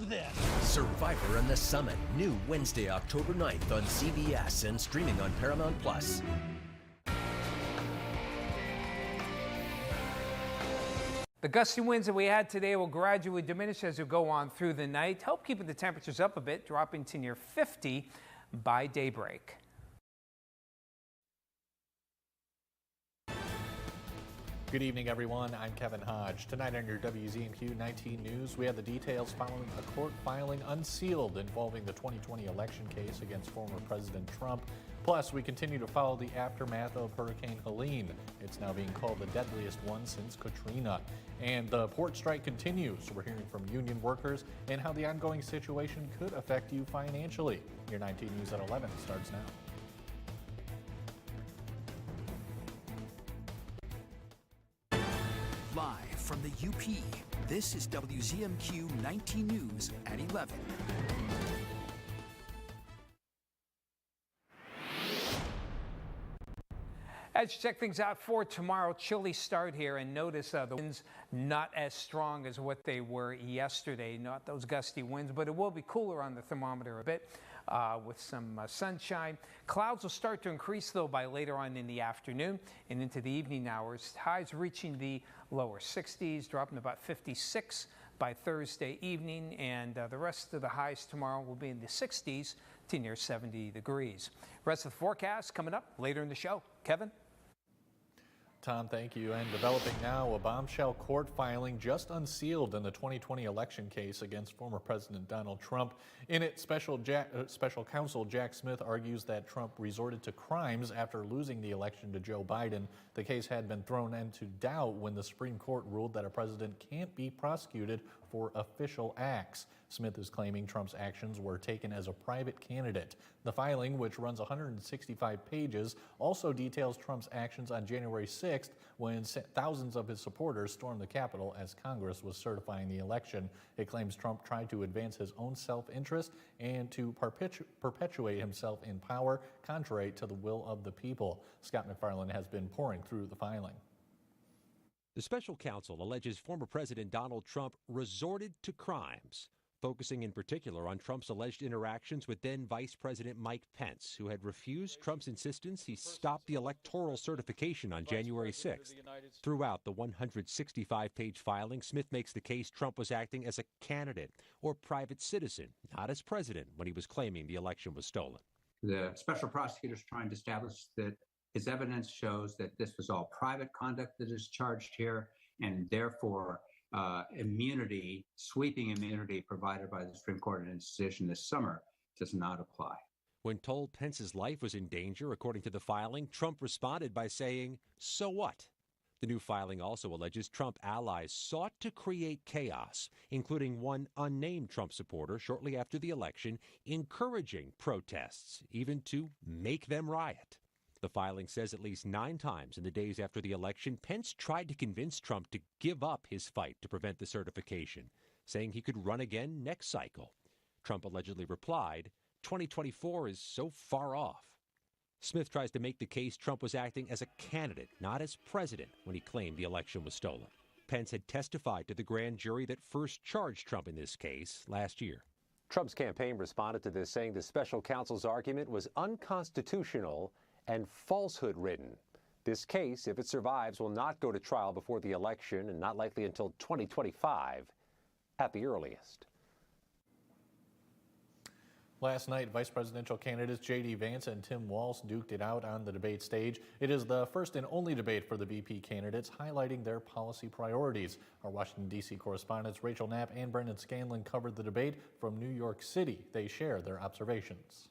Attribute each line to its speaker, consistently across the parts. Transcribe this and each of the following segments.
Speaker 1: this.
Speaker 2: Survivor and the Summit, new Wednesday, October 9th on CBS and streaming on Paramount+.
Speaker 3: The gusty winds that we had today will gradually diminish as we go on through the night, help keeping the temperatures up a bit, dropping to near 50 by daybreak.
Speaker 4: Good evening, everyone. I'm Kevin Hodge. Tonight on your WZMQ 19 News, we have the details following a court filing unsealed involving the 2020 election case against former President Trump. Plus, we continue to follow the aftermath of Hurricane Helene. It's now being called the deadliest one since Katrina. And the port strike continues. We're hearing from union workers and how the ongoing situation could affect you financially. Your 19 News at 11 starts now.
Speaker 5: Live from the UP, this is WZMQ 19 News at 11.
Speaker 3: As you check things out for tomorrow, chilly start here, and notice the winds not as strong as what they were yesterday. Not those gusty winds, but it will be cooler on the thermometer a bit with some sunshine. Clouds will start to increase, though, by later on in the afternoon and into the evening hours. Highs reaching the lower 60s, dropping to about 56 by Thursday evening, and the rest of the highs tomorrow will be in the 60s to near 70 degrees. Rest of the forecast coming up later in the show. Kevin?
Speaker 4: Tom, thank you. And developing now, a bombshell court filing just unsealed in the 2020 election case against former President Donald Trump. In it, special counsel Jack Smith argues that Trump resorted to crimes after losing the election to Joe Biden. The case had been thrown into doubt when the Supreme Court ruled that a president can't be prosecuted for official acts. Smith is claiming Trump's actions were taken as a private candidate. The filing, which runs 165 pages, also details Trump's actions on January 6th when thousands of his supporters stormed the Capitol as Congress was certifying the election. It claims Trump tried to advance his own self-interest and to perpetuate himself in power, contrary to the will of the people. Scott McFarland has been pouring through the filing.
Speaker 6: The special counsel alleges former President Donald Trump resorted to crimes, focusing in particular on Trump's alleged interactions with then Vice President Mike Pence, who had refused Trump's insistence he stop the electoral certification on January 6th. Throughout the 165-page filing, Smith makes the case Trump was acting as a candidate or private citizen, not as president, when he was claiming the election was stolen.
Speaker 7: The special prosecutor is trying to establish that his evidence shows that this was all private conduct that is charged here, and therefore immunity, sweeping immunity provided by the Supreme Court in its decision this summer does not apply.
Speaker 6: When told Pence's life was in danger, according to the filing, Trump responded by saying, "So what?" The new filing also alleges Trump allies sought to create chaos, including one unnamed Trump supporter shortly after the election, encouraging protests, even to make them riot. The filing says at least 9 times in the days after the election, Pence tried to convince Trump to give up his fight to prevent the certification, saying he could run again next cycle. Trump allegedly replied, "2024 is so far off." Smith tries to make the case Trump was acting as a candidate, not as president, when he claimed the election was stolen. Pence had testified to the grand jury that first charged Trump in this case last year.
Speaker 8: Trump's campaign responded to this, saying the special counsel's argument was unconstitutional and falsehood-ridden. This case, if it survives, will not go to trial before the election and not likely until 2025 at the earliest.
Speaker 4: Last night, vice presidential candidates J.D. Vance and Tim Walz duked it out on the debate stage. It is the first and only debate for the VP candidates, highlighting their policy priorities. Our Washington, D.C. correspondents Rachel Knapp and Brendan Scanlon covered the debate from New York City. They share their observations.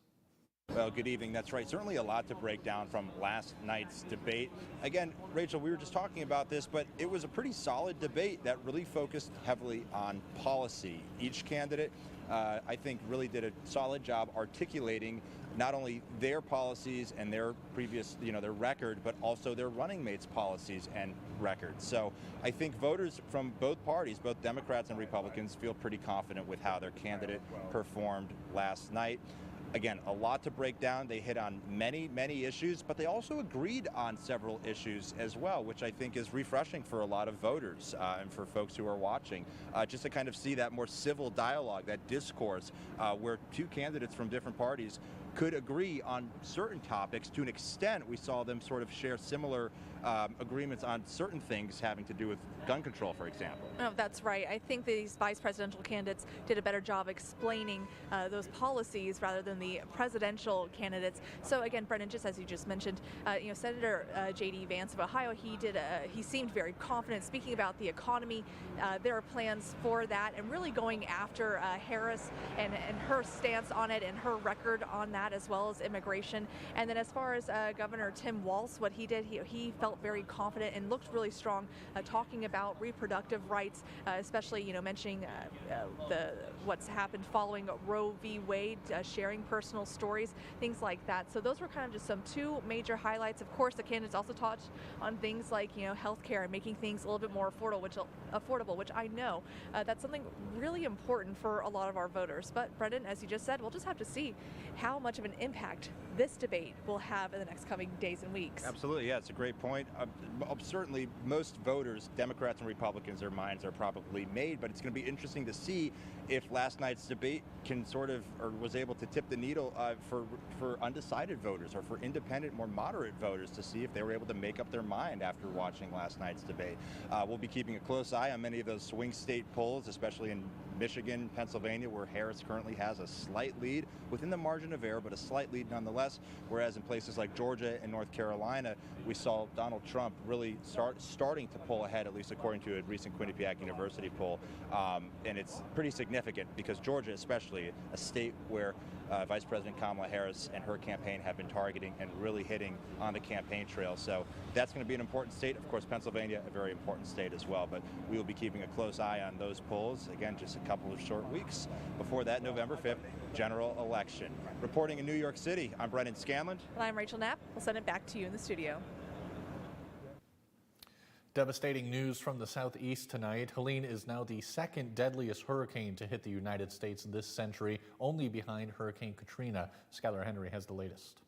Speaker 9: Well, good evening. That's right. Certainly a lot to break down from last night's debate. Again, Rachel, we were just talking about this, but it was a pretty solid debate that really focused heavily on policy. Each candidate, I think, really did a solid job articulating not only their policies and their previous, their record, but also their running mates' policies and records. So I think voters from both parties, both Democrats and Republicans, feel pretty confident with how their candidate performed last night. Again, a lot to break down. They hit on many, many issues, but they also agreed on several issues as well, which I think is refreshing for a lot of voters and for folks who are watching, just to kind of see that more civil dialogue, that discourse, where two candidates from different parties could agree on certain topics. To an extent, we saw them sort of share similar agreements on certain things having to do with gun control, for example.
Speaker 1: Oh, that's right. I think these vice presidential candidates did a better job explaining those policies rather than the presidential candidates. So again, Brendan, just as you just mentioned, Senator J.D. Vance of Ohio, he seemed very confident speaking about the economy. There are plans for that and really going after Harris and her stance on it and her record on that, as well as immigration. And then as far as Governor Tim Walz, what he did, he felt very confident and looked really strong, talking about reproductive rights, especially mentioning what's happened following Roe v. Wade, sharing personal stories, things like that. So those were kind of just some two major highlights. Of course, the candidates also touched on things like healthcare and making things a little bit more affordable, which I know that's something really important for a lot of our voters. But Brendan, as you just said, we'll just have to see how much of an impact this debate will have in the next coming days and weeks.
Speaker 9: Absolutely, yeah, it's a great point. Certainly, most voters, Democrats and Republicans, their minds are probably made, but it's going to be interesting to see if last night's debate can was able to tip the needle for undecided voters or for independent, more moderate voters, to see if they were able to make up their mind after watching last night's debate. We'll be keeping a close eye on many of those swing state polls, especially in Michigan, Pennsylvania, where Harris currently has a slight lead within the margin of error, but a slight lead nonetheless. Whereas in places like Georgia and North Carolina, we saw Donald Trump really starting to pull ahead, at least according to a recent Quinnipiac University poll. And it's pretty significant because Georgia, especially, a state where Vice President Kamala Harris and her campaign have been targeting and really hitting on the campaign trail. So that's going to be an important state. Of course, Pennsylvania, a very important state as well. But we will be keeping a close eye on those polls. Again, just a couple of short weeks before that November 5th general election. Reporting in New York City, I'm Brendan Scanlon.
Speaker 1: And I'm Rachel Knapp. We'll send it back to you in the studio.
Speaker 4: Devastating news from the southeast tonight. Helene is now the second deadliest hurricane to hit the United States this century, only behind Hurricane Katrina. Skylar Henry has the latest.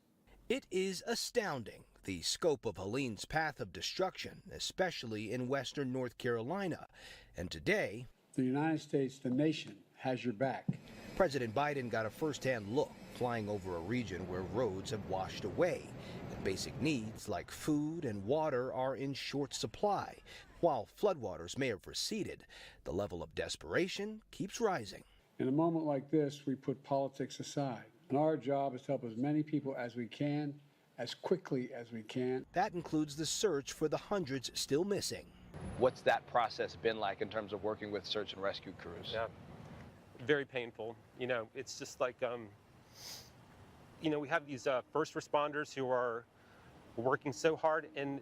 Speaker 2: It is astounding, the scope of Helene's path of destruction, especially in western North Carolina. And today,
Speaker 10: the United States, the nation, has your back.
Speaker 2: President Biden got a first-hand look, flying over a region where roads have washed away. Basic needs like food and water are in short supply. While floodwaters may have receded, the level of desperation keeps rising.
Speaker 10: In a moment like this, we put politics aside, and our job is to help as many people as we can, as quickly as we can.
Speaker 2: That includes the search for the hundreds still missing.
Speaker 11: What's that process been like in terms of working with search and rescue crews?
Speaker 12: Yeah, very painful. It's just like, we have these first responders who are working so hard, and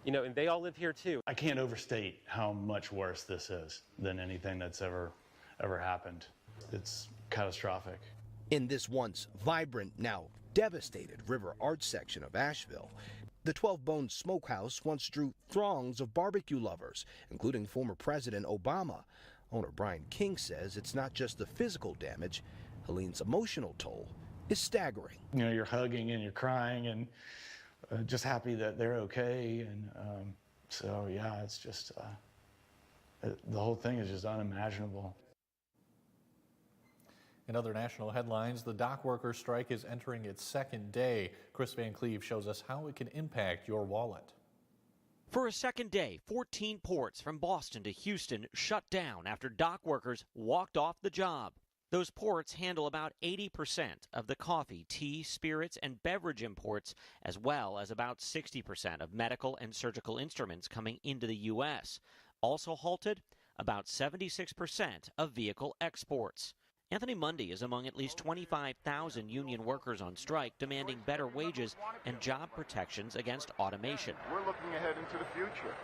Speaker 12: and they all live here too.
Speaker 13: I can't overstate how much worse this is than anything that's ever happened. It's catastrophic.
Speaker 2: In this once vibrant, now devastated River Arch section of Asheville, the 12-Bone Smokehouse once drew throngs of barbecue lovers, including former President Obama. Owner Brian King says it's not just the physical damage. Helene's emotional toll is staggering.
Speaker 13: You're hugging and you're crying and just happy that they're okay. And so, yeah, it's just, the whole thing is just unimaginable.
Speaker 4: In other national headlines, the dock workers' strike is entering its second day. Chris Van Cleve shows us how it can impact your wallet.
Speaker 14: For a second day, 14 ports from Boston to Houston shut down after dock workers walked off the job. Those ports handle about 80% of the coffee, tea, spirits, and beverage imports, as well as about 60% of medical and surgical instruments coming into the U.S. Also halted, about 76% of vehicle exports. Anthony Mundy is among at least 25,000 union workers on strike demanding better wages and job protections against automation.
Speaker 15: We're looking ahead into the future.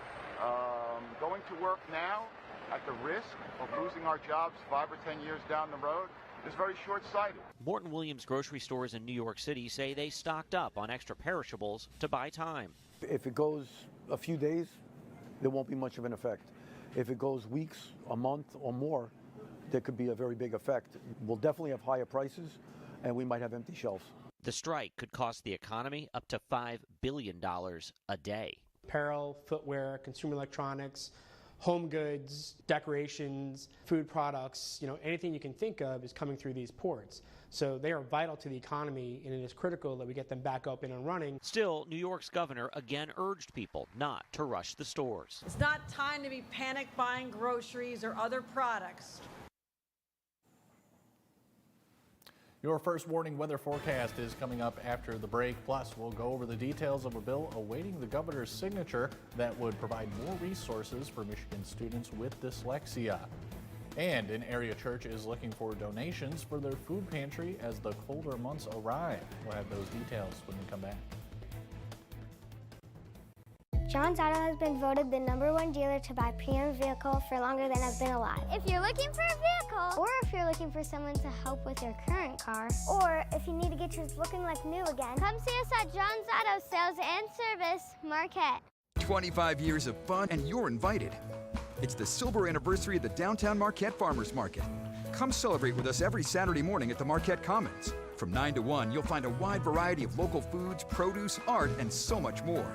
Speaker 15: Going to work now at the risk of losing our jobs 5 or 10 years down the road is very short-sighted.
Speaker 14: Morton Williams grocery stores in New York City say they stocked up on extra perishables to buy time.
Speaker 16: If it goes a few days, there won't be much of an effect. If it goes weeks, a month, or more, there could be a very big effect. We'll definitely have higher prices, and we might have empty shelves.
Speaker 14: The strike could cost the economy up to $5 billion a day.
Speaker 17: Apparel, footwear, consumer electronics, home goods, decorations, food products, anything you can think of is coming through these ports. So they are vital to the economy, and it is critical that we get them back up and running.
Speaker 14: Still, New York's governor again urged people not to rush the stores.
Speaker 18: It's not time to be panic buying groceries or other products.
Speaker 4: Your first warning weather forecast is coming up after the break. Plus, we'll go over the details of a bill awaiting the governor's signature that would provide more resources for Michigan students with dyslexia. And an area church is looking for donations for their food pantry as the colder months arrive. We'll have those details when we come back.
Speaker 19: John's Auto has been voted the #1 dealer to buy pre-owned vehicle for longer than I've been alive. If you're looking for a vehicle, or if you're looking for someone to help with your current car, or if you need to get yours looking like new again, come see us at John's Auto Sales and Service, Marquette.
Speaker 20: 25 years of fun, and you're invited. It's the silver anniversary of the downtown Marquette Farmers Market. Come celebrate with us every Saturday morning at the Marquette Commons. From 9 to 1, you'll find a wide variety of local foods, produce, art, and so much more.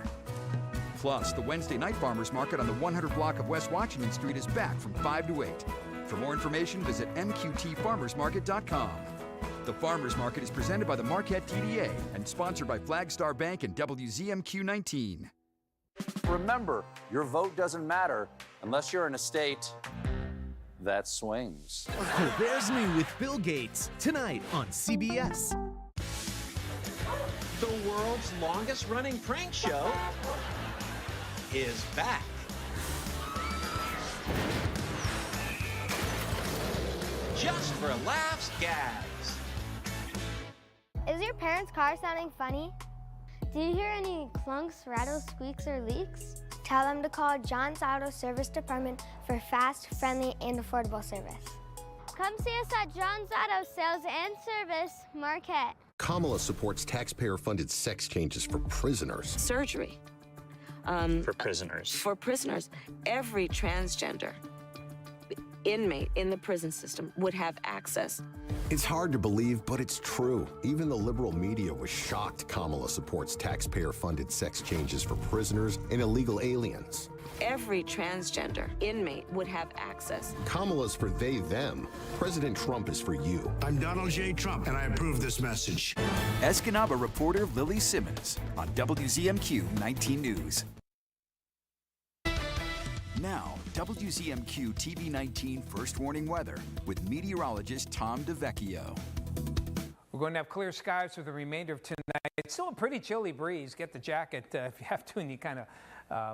Speaker 20: Plus, the Wednesday night farmers market on the 100 block of West Washington Street is back from 5 to 8. For more information, visit mqtfarmersmarket.com. The Farmers Market is presented by the Marquette TDA and sponsored by Flagstar Bank and WZMQ 19.
Speaker 21: Remember, your vote doesn't matter unless you're in a state that swings.
Speaker 22: There's New with Bill Gates tonight on CBS.
Speaker 23: The world's longest running prank show is back. Just for laughs, gags.
Speaker 19: Is your parents' car sounding funny? Do you hear any clunks, rattles, squeaks, or leaks? Tell them to call John's Auto Service Department for fast, friendly, and affordable service. Come see us at John's Auto Sales and Service, Marquette.
Speaker 24: Kamala supports taxpayer-funded sex changes for prisoners.
Speaker 25: Surgery.
Speaker 23: For prisoners.
Speaker 25: For prisoners. Every transgender inmate in the prison system would have access.
Speaker 24: It's hard to believe, but it's true. Even the liberal media was shocked Kamala supports taxpayer-funded sex changes for prisoners and illegal aliens.
Speaker 25: Every transgender inmate would have access.
Speaker 24: Kamala's for they, them. President Trump is for you.
Speaker 26: I'm Donald J. Trump, and I approve this message.
Speaker 20: Escanaba reporter Lily Simmons on WZMQ 19 News. Now, WZMQ TV 19 First Warning Weather with meteorologist Tom DeVecchio.
Speaker 3: We're going to have clear skies for the remainder of tonight. It's still a pretty chilly breeze. Get the jacket if you have to, and you kind of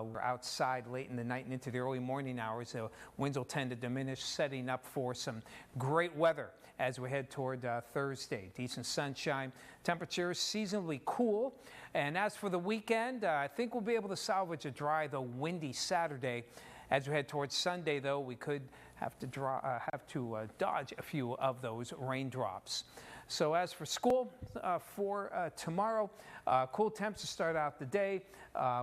Speaker 3: we're outside late in the night and into the early morning hours. The winds will tend to diminish, setting up for some great weather as we head toward Thursday. Decent sunshine, temperatures seasonably cool. And as for the weekend, I think we'll be able to salvage a dry, though windy Saturday. As we head towards Sunday, though, we could have to dodge a few of those raindrops. So as for school for tomorrow, cool temps to start out the day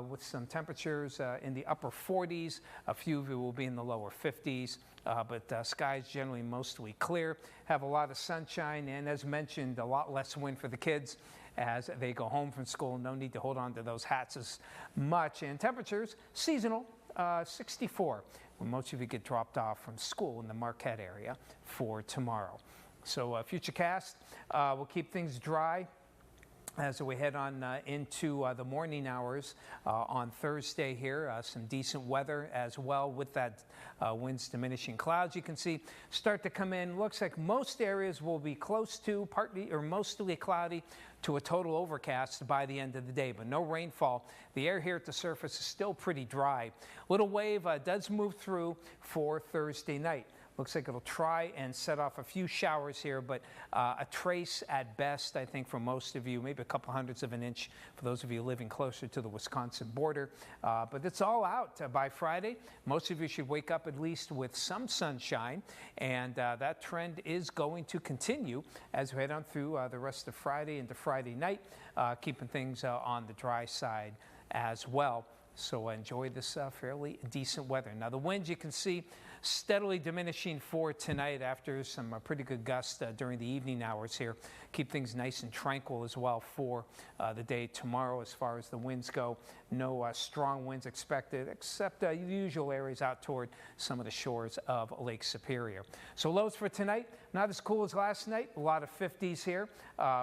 Speaker 3: with some temperatures in the upper 40s. A few of you will be in the lower 50s, but skies generally mostly clear. Have a lot of sunshine, and as mentioned, a lot less wind for the kids as they go home from school. No need to hold on to those hats as much. And temperatures, seasonal, 64, when most of you get dropped off from school in the Marquette area for tomorrow. So Futurecast will keep things dry as we head on into the morning hours on Thursday here. Some decent weather as well with that winds diminishing. Clouds you can see start to come in. Looks like most areas will be close to partly or mostly cloudy to a total overcast by the end of the day, but no rainfall. The air here at the surface is still pretty dry. Little wave does move through for Thursday night. Looks like it'll try and set off a few showers here, but a trace at best, I think, for most of you, maybe a couple hundredths of an inch for those of you living closer to the Wisconsin border. But it's all out by Friday. Most of you should wake up at least with some sunshine, and that trend is going to continue as we head on through the rest of Friday into Friday night, keeping things on the dry side as well. So enjoy this fairly decent weather. Now the winds you can see steadily diminishing for tonight after some pretty good gusts during the evening hours here. Keep things nice and tranquil as well for the day tomorrow as far as the winds go. No strong winds expected except the usual areas out toward some of the shores of Lake Superior. So lows for tonight, not as cool as last night. A lot of 50s here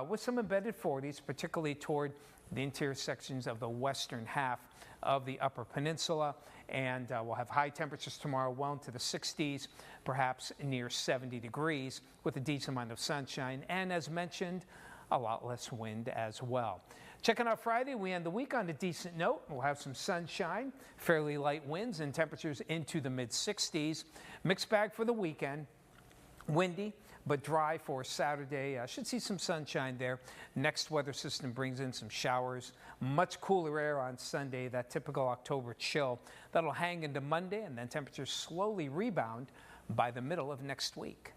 Speaker 3: with some embedded 40s, particularly toward the interior sections of the western half of the Upper Peninsula. And we'll have high temperatures tomorrow, well into the 60s, perhaps near 70 degrees with a decent amount of sunshine. And as mentioned, a lot less wind as well. Checking out Friday, we end the week on a decent note. We'll have some sunshine, fairly light winds, and temperatures into the mid-60s. Mixed bag for the weekend. Windy, but dry for Saturday. Should see some sunshine there. Next weather system brings in some showers. Much cooler air on Sunday, that typical October chill. That'll hang into Monday, and then temperatures slowly rebound by the middle of next week.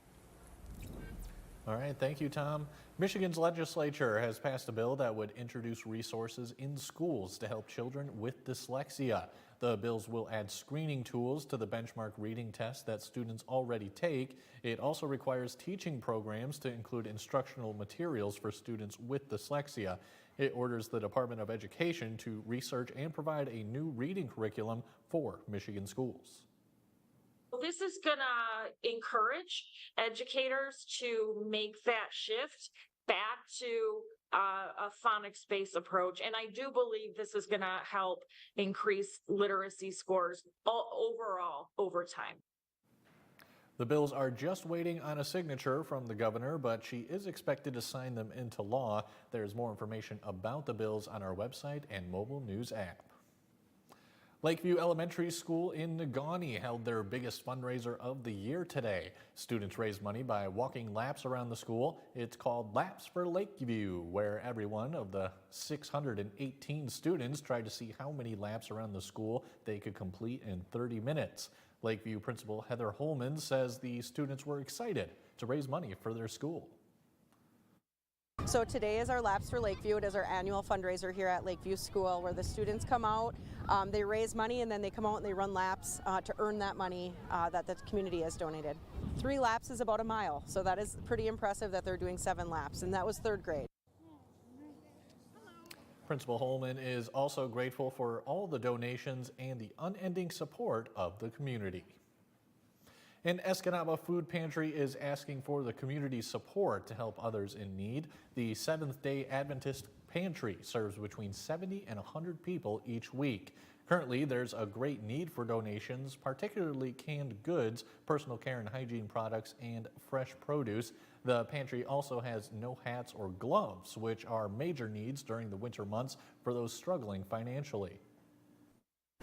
Speaker 4: All right, thank you, Tom. Michigan's legislature has passed a bill that would introduce resources in schools to help children with dyslexia. The bills will add screening tools to the benchmark reading test that students already take. It also requires teaching programs to include instructional materials for students with dyslexia. It orders the Department of Education to research and provide a new reading curriculum for Michigan schools.
Speaker 1: This is going to encourage educators to make that shift back to a phonics-based approach. And I do believe this is going to help increase literacy scores overall over time.
Speaker 4: The bills are just waiting on a signature from the governor, but she is expected to sign them into law. There's more information about the bills on our website and mobile news app. Lakeview Elementary School in Negaunee held their biggest fundraiser of the year today. Students raised money by walking laps around the school. It's called Laps for Lakeview, where every one of the 618 students tried to see how many laps around the school they could complete in 30 minutes. Lakeview Principal Heather Holman says the students were excited to raise money for their school.
Speaker 5: So today is our Laps for Lakeview. It is our annual fundraiser here at Lakeview School where the students come out, they raise money, and then they come out and they run laps to earn that money that the community has donated. 3 laps is about a mile, so that is pretty impressive that they're doing 7 laps, and that was 3rd grade.
Speaker 4: Principal Holman is also grateful for all the donations and the unending support of the community. An Escanaba food pantry is asking for the community's support to help others in need. The Seventh-day Adventist Pantry serves between 70 and 100 people each week. Currently, there's a great need for donations, particularly canned goods, personal care and hygiene products, and fresh produce. The pantry also has no hats or gloves, which are major needs during the winter months for those struggling financially.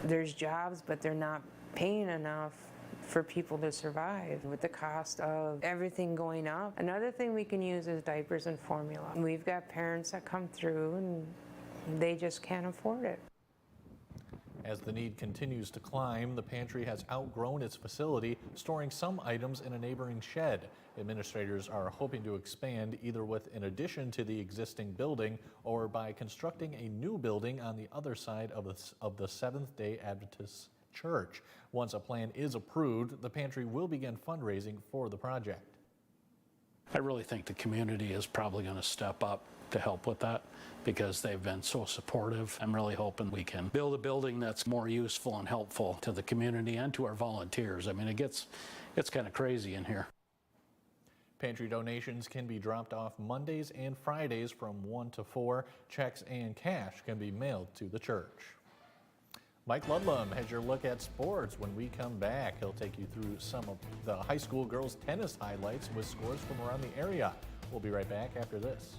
Speaker 6: There's jobs, but they're not paying enough for people to survive with the cost of everything going up. Another thing we can use is diapers and formula. We've got parents that come through and they just can't afford it.
Speaker 4: As the need continues to climb, the pantry has outgrown its facility, storing some items in a neighboring shed. Administrators are hoping to expand either with an addition to the existing building or by constructing a new building on the other side of the Seventh-day Adventist Church. Once a plan is approved, the pantry will begin fundraising for the project.
Speaker 7: I really think the community is probably going to step up to help with that because they've been so supportive. I'm really hoping we can build a building that's more useful and helpful to the community and to our volunteers. I mean, it gets kind of crazy in here.
Speaker 4: Pantry donations can be dropped off Mondays and Fridays from 1 to 4. Checks and cash can be mailed to the church. Mike Ludlam has your look at sports. When we come back, he'll take you through some of the high school girls tennis highlights with scores from around the area. We'll be right back after this.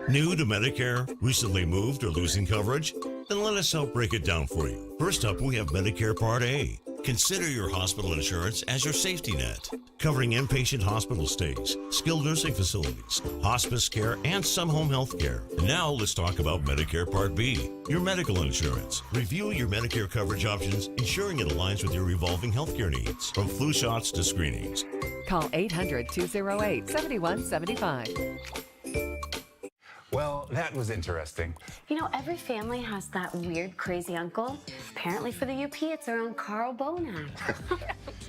Speaker 26: New to Medicare? Recently moved or losing coverage? Then let us help break it down for you. First up, we have Medicare Part A. Consider your hospital insurance as your safety net, covering inpatient hospital stays, skilled nursing facilities, hospice care, and some home health care. And now let's talk about Medicare Part B, your medical insurance. Review your Medicare coverage options, ensuring it aligns with your evolving healthcare needs, from flu shots to screenings.
Speaker 8: Call 800-208-7175.
Speaker 9: Well,
Speaker 2: Well, that was interesting.
Speaker 8: You know, every family has that weird, crazy uncle. Apparently for the UP, it's our own Carl Bonac.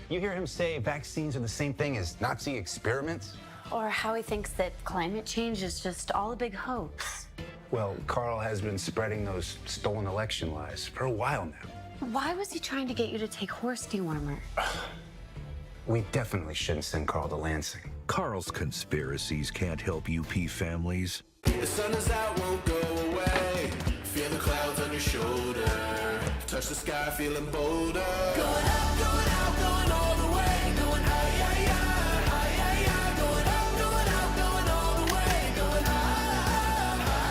Speaker 2: You hear him say vaccines are the same thing as Nazi experiments?
Speaker 8: Or how he thinks that climate change is just all a big hoax.
Speaker 2: Well, Carl has been spreading those stolen election lies for a while now.
Speaker 8: Why was he trying to get you to take horse dewormer?
Speaker 2: We definitely shouldn't send Carl to Lansing.
Speaker 9: Carl's conspiracies can't help UP families.
Speaker 10: The sun is out, won't go away. Feel the clouds on your shoulder. Touch the sky, feeling bolder. Going up, going out, going all the way. Going high, high, high, high, high, high. Going up, going out, going all the way. Going high, high,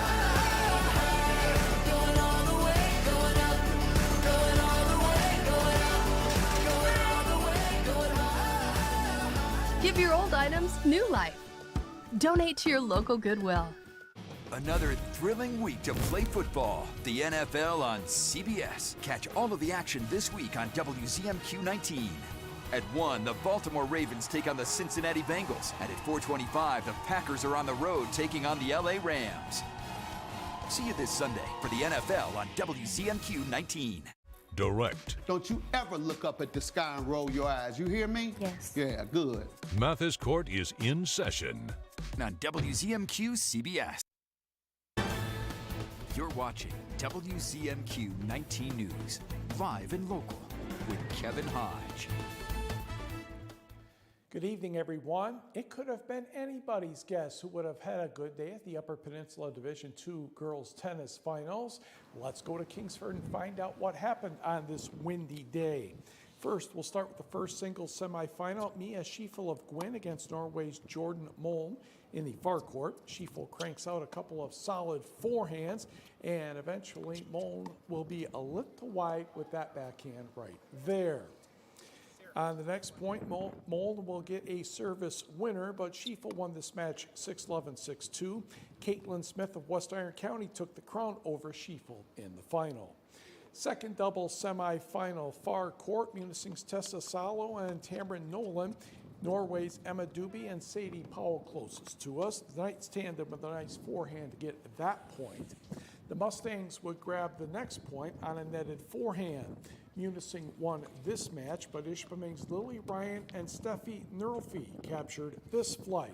Speaker 10: high. Going all the way, going up. Going all the way, going up. Going all the way, going high.
Speaker 11: Give your old items new life. Donate to your local Goodwill.
Speaker 20: Another thrilling week to play football. The NFL on CBS. Catch all of the action this week on WZMQ 19. At 1, the Baltimore Ravens take on the Cincinnati Bengals. And at 4:25, the Packers are on the road taking on the LA Rams. See you this Sunday for the NFL on WZMQ 19.
Speaker 12: Direct.
Speaker 27: Don't you ever look up at the sky and roll your eyes. You hear me?
Speaker 8: Yes.
Speaker 27: Yeah, good.
Speaker 9: Mathis Court is in session.
Speaker 20: On WZMQ CBS. You're watching WZMQ 19 News, live and local, with Kevin Hodge.
Speaker 28: Good evening, everyone. It could have been anybody's guess who would have had a good day at the Upper Peninsula Division II Girls Tennis Finals. Let's go to Kingsford and find out what happened on this windy day. First, we'll start with the first singles semifinal. Mia Schieffel of Gwyn against Norway's Jordan Moln in the far court. Schieffel cranks out a couple of solid forehands, and eventually Moln will be a little wide with that backhand right there. On the next point, Moln will get a service winner, but Schieffel won this match 6-11, 6-2. Caitlin Smith of West Iron County took the crown over Schieffel in the final. Second double semifinal far court, Munising's Tessa Salo and Tamron Nolan. Norway's Emma Duby and Sadie Powell closest to us. The Knights tandem with a nice forehand to get that point. The Mustangs would grab the next point on a netted forehand. Munising won this match, but Ishpeming's Lily Ryan and Steffi Nerlfi captured this flight.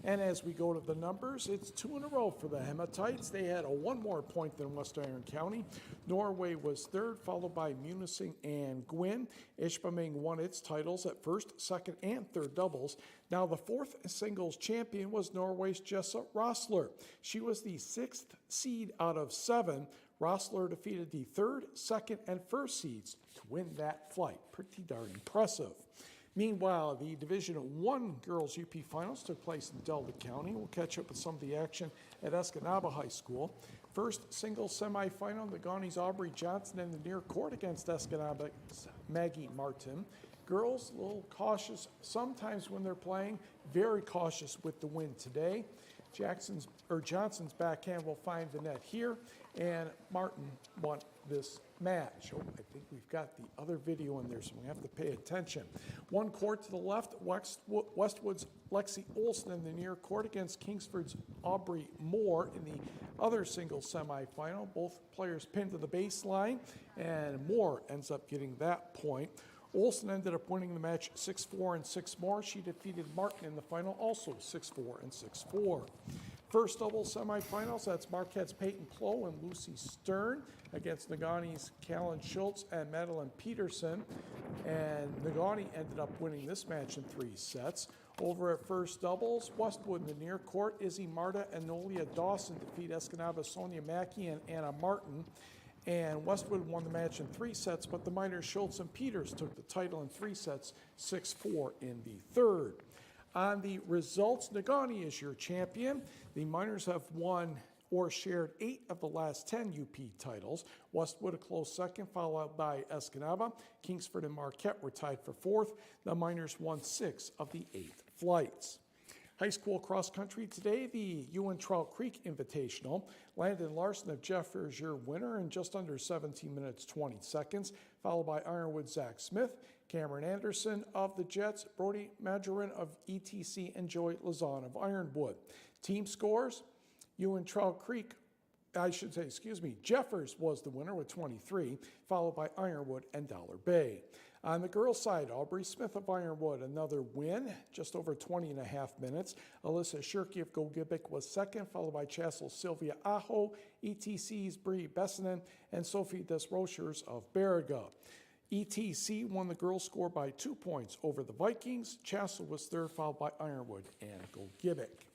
Speaker 28: And as we go to the numbers, it's 2 in a row for the Hematites. They had a 1 more point than West Iron County. Norway was third, followed by Munising and Gwyn. Ishpeming won its titles at first, second, and third doubles. Now the fourth singles champion was Norway's Jessa Rossler. She was the 6th seed out of 7. Rossler defeated the 3rd, 2nd, and 1st seeds to win that flight. Pretty darn impressive. Meanwhile, the Division I Girls UP Finals took place in Delta County. We'll catch up with some of the action at Escanaba High School. First singles semifinal, Negauni's Aubrey Johnson in the near court against Escanaba's Maggie Martin. Girls, a little cautious sometimes when they're playing, very cautious with the win today. Johnson's backhand will find the net here, and Martin won this match. Oh, I think we've got the other video in there, so we have to pay attention. One court to the left, Westwood's Lexi Olson in the near court against Kingsford's Aubrey Moore in the other singles semifinal. Both players pinned to the baseline, and Moore ends up getting that point. Olson ended up winning the match 6-4 and 6 more. She defeated Martin in the final, also 6-4 and 6-4. First double semifinals, that's Marquette's Peyton Plow and Lucy Stern against Negauni's Callan Schultz and Madeline Peterson. And Negauni ended up winning this match in 3 sets. Over at first doubles, Westwood in the near court, Izzy Marta and Nolia Dawson defeat Escanaba Sonia Mackey and Anna Martin. And Westwood won the match in 3 sets, but the minors Schultz and Peters took the title in 3 sets, 6-4 in the third. On the results, Negauni is your champion. The minors have won or shared 8 of the last 10 UP titles. Westwood a close second, followed by Escanaba. Kingsford and Marquette were tied for 4th. The minors won 6 of the 8 flights. High school cross country today, the Ewan Trout Creek Invitational. Landon Larson of Jeffers, your winner in just under 17 minutes, 20 seconds, followed by Ironwood Zach Smith, Cameron Anderson of the Jets, Brody Majorin of ETC, and Joey Lazan of Ironwood. Team scores, Trail Creek, Jeffers was the winner with 23, followed by Ironwood and Dollar Bay. On the girls' side, Aubrey Smith of Ironwood, another win, just over 20 and a half minutes. Alyssa Shirky of Gogibic was second, followed by Chassel Sylvia Aho, ETC's Bree Bessinen, and Sophie Desrochers of Baraga. ETC won the girls' score by 2 points over the Vikings. Chassel was third, followed by Ironwood and Gogibic.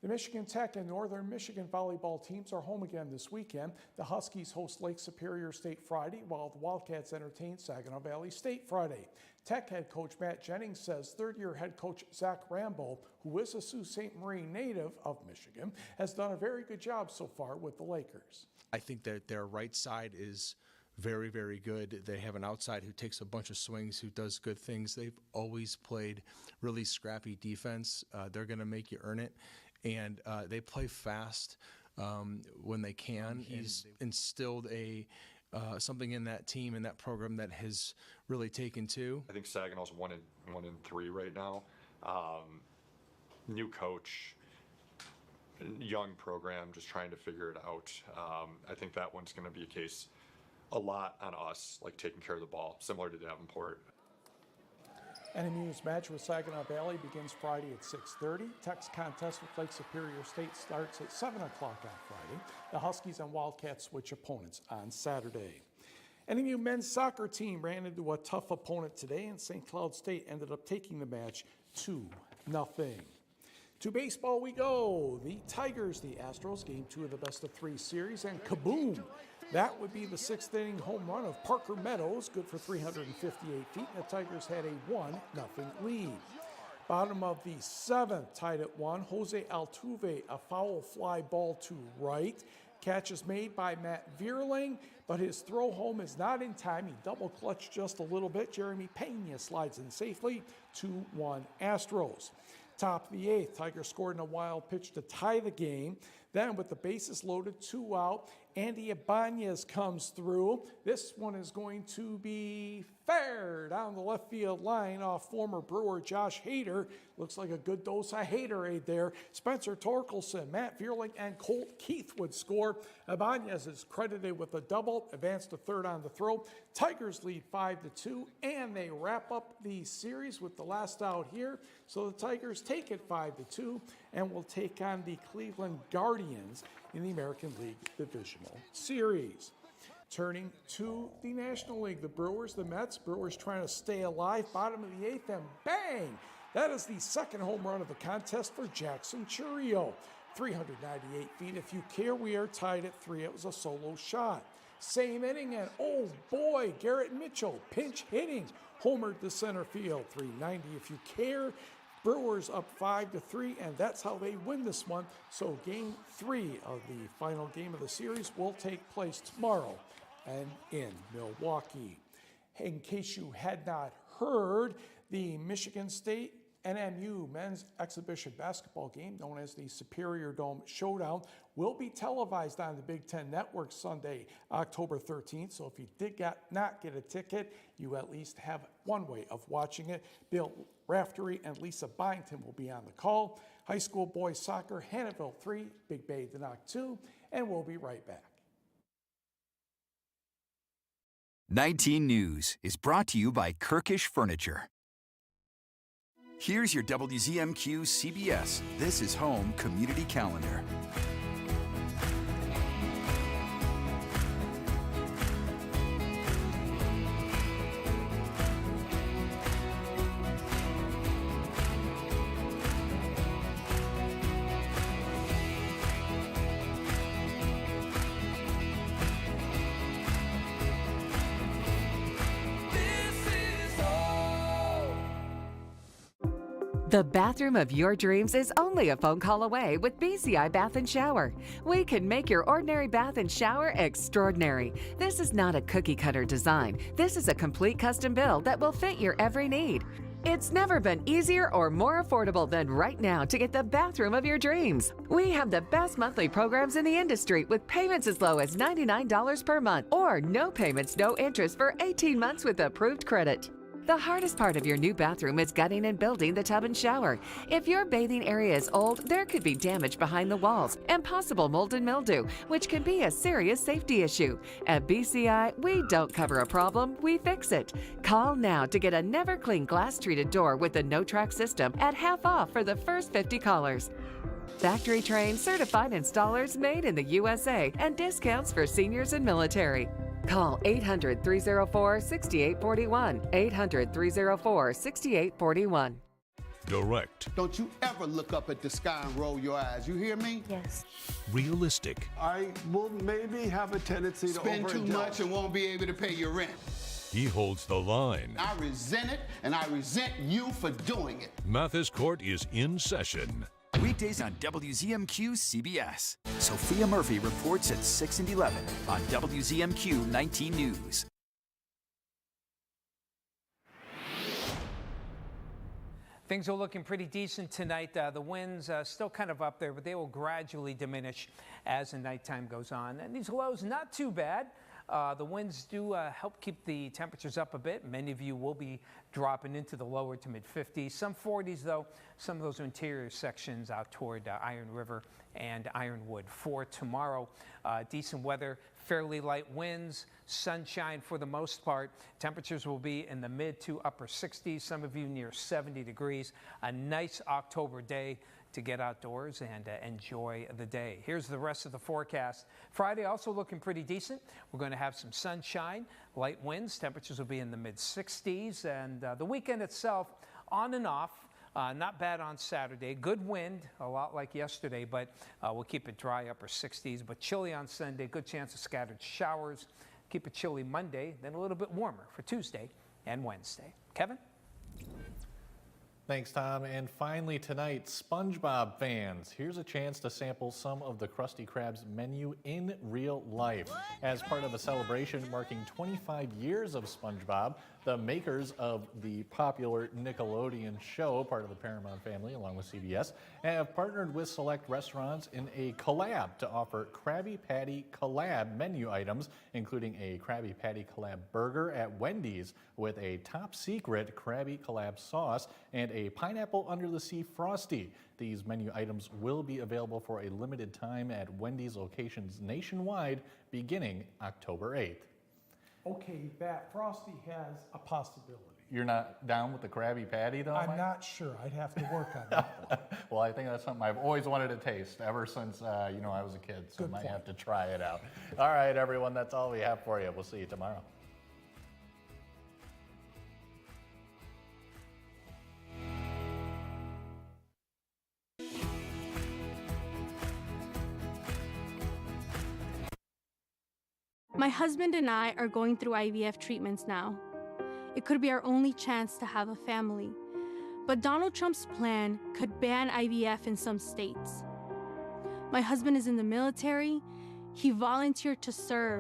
Speaker 28: The Michigan Tech and Northern Michigan volleyball teams are home again this weekend. The Huskies host Lake Superior State Friday, while the Wildcats entertain Saginaw Valley State Friday. Tech head coach Matt Jennings says third-year head coach Zach Rambo, who is a Sault Ste. Marie native of Michigan, has done a very good job so far with the Lakers.
Speaker 12: I think that their right side is very, very good. They have an outside who takes a bunch of swings, who does good things. They've always played really scrappy defense. They're going to make you earn it. And they play fast when they can. He's instilled something in that team and that program that has really taken to.
Speaker 13: I think Saginaw's 1-3 right now. New coach, young program, just trying to figure it out. I think that one's going to be a lot on us, like taking care of the ball, similar to Davenport.
Speaker 28: NMU's match with Saginaw Valley begins Friday at 6:30. Tech's contest with Lake Superior State starts at 7 o'clock on Friday. The Huskies and Wildcats switch opponents on Saturday. NMU men's soccer team ran into a tough opponent today, and St. Cloud State ended up taking the match 2-0. To baseball we go. The Tigers, the Astros, game 2 of the best-of-3 series, and kaboom! That would be the 6th-inning home run of Parker Meadows, good for 358 feet, and the Tigers had a 1-0 lead. Bottom of the 7th, tied at 1, Jose Altuve, a foul fly ball to right. Catch is made by Matt Vierling, but his throw home is not in time. He double clutched just a little bit. Jeremy Pena slides in safely, 2-1 Astros. Top of the 8th, Tigers scored in a wild pitch to tie the game. Then with the bases loaded, 2 out, Andy Ibanez comes through. This one is going to be fair down the left field line off former Brewer Josh Hader. Looks like a good dose of Haterade there. Spencer Torkelson, Matt Vierling, and Colt Keith would score. Ibanez is credited with a double, advanced to third on the throw. Tigers lead 5-2, and they wrap up the series with the last out here. So the Tigers take it 5-2 and will take on the Cleveland Guardians in the American League Divisional Series. Turning to the National League, the Brewers, the Mets. Brewers trying to stay alive. Bottom of the 8th, and bang! That is the second home run of the contest for Jackson Chourio. 398 feet. If you care, we are tied at 3. It was a solo shot. Same inning, and oh boy, Garrett Mitchell, pinch hitting, homered to center field. 390 if you care. Brewers up 5-3, and that's how they win this one. So game 3 of the final game of the series will take place tomorrow and in Milwaukee. In case you had not heard, the Michigan State NMU men's exhibition basketball game, known as the Superior Dome Showdown, will be televised on the Big Ten Network Sunday, October 13th. So if you did not get a ticket, you at least have one way of watching it. Bill Raftery and Lisa Byington will be on the call. High school boys soccer, Hannahville 3, Big Bay Denok 2, and we'll be right back.
Speaker 20: 19 News is brought to you by Kirkish Furniture. Here's your WZMQ CBS This Is Home Community Calendar.
Speaker 14: The bathroom of your dreams is only a phone call away with BCI Bath & Shower. We can make your ordinary bath and shower extraordinary. This is not a cookie-cutter design. This is a complete custom build that will fit your every need. It's never been easier or more affordable than right now to get the bathroom of your dreams. We have the best monthly programs in the industry with payments as low as $99 per month or no payments, no interest for 18 months with approved credit. The hardest part of your new bathroom is gutting and building the tub and shower. If your bathing area is old, there could be damage behind the walls and possible mold and mildew, which can be a serious safety issue. At BCI, we don't cover a problem, we fix it. Call now to get a never clean glass treated door with a no-track system at half off for the first 50 callers. Factory trained, certified installers made in the USA and discounts for seniors and military. Call 800-304-6841. 800-304-6841.
Speaker 9: Direct.
Speaker 27: Don't you ever look up at the sky and roll your eyes. You hear me?
Speaker 8: Yes.
Speaker 9: Realistic.
Speaker 27: I will maybe have a tendency to spend too much and won't be able to pay your rent.
Speaker 9: He holds the line.
Speaker 27: I resent it, and I resent you for doing it.
Speaker 9: Mathis Court is in session.
Speaker 15: Weekdays on WZMQ CBS. Sophia Murphy reports at 6 and 11 on WZMQ 19 News.
Speaker 3: Things are looking pretty decent tonight. The winds still kind of up there, but they will gradually diminish as the nighttime goes on. And these lows, not too bad. The winds do help keep the temperatures up a bit. Many of you will be dropping into the lower to mid 50s. Some 40s, though. Some of those interior sections out toward Iron River and Ironwood. For tomorrow, decent weather, fairly light winds, sunshine for the most part. Temperatures will be in the mid to upper 60s. Some of you near 70 degrees. A nice October day to get outdoors and enjoy the day. Here's the rest of the forecast. Friday also looking pretty decent. We're going to have some sunshine, light winds. Temperatures will be in the mid 60s, and the weekend itself on and off. Not bad on Saturday. Good wind, a lot like yesterday, but we'll keep it dry, upper 60s. But chilly on Sunday, good chance of scattered showers. Keep it chilly Monday, then a little bit warmer for Tuesday and Wednesday. Kevin?
Speaker 4: Thanks, Tom. And finally tonight, SpongeBob fans, here's a chance to sample some of the Krusty Krab's menu in real life. As part of a celebration marking 25 years of SpongeBob, the makers of the popular Nickelodeon show, part of the Paramount family along with CBS, have partnered with select restaurants in a collab to offer Krabby Patty collab menu items, including a Krabby Patty collab burger at Wendy's with a top secret Krabby collab sauce and a pineapple under the sea Frosty. These menu items will be available for a limited time at Wendy's locations nationwide beginning October 8th.
Speaker 28: Okay, that Frosty has a possibility.
Speaker 4: You're not down with the Krabby Patty, though,
Speaker 28: I'm
Speaker 4: Mike?
Speaker 28: not sure. I'd have to work on that one.
Speaker 4: Well, I think that's something I've always wanted to taste ever since, I was a kid, so I might have to try it out. All right, everyone, that's all we have for you. We'll see you tomorrow.
Speaker 16: My husband and I are going through IVF treatments now. It could be our only chance to have a family. But Donald Trump's plan could ban IVF in some states. My husband is in the military. He volunteered to serve.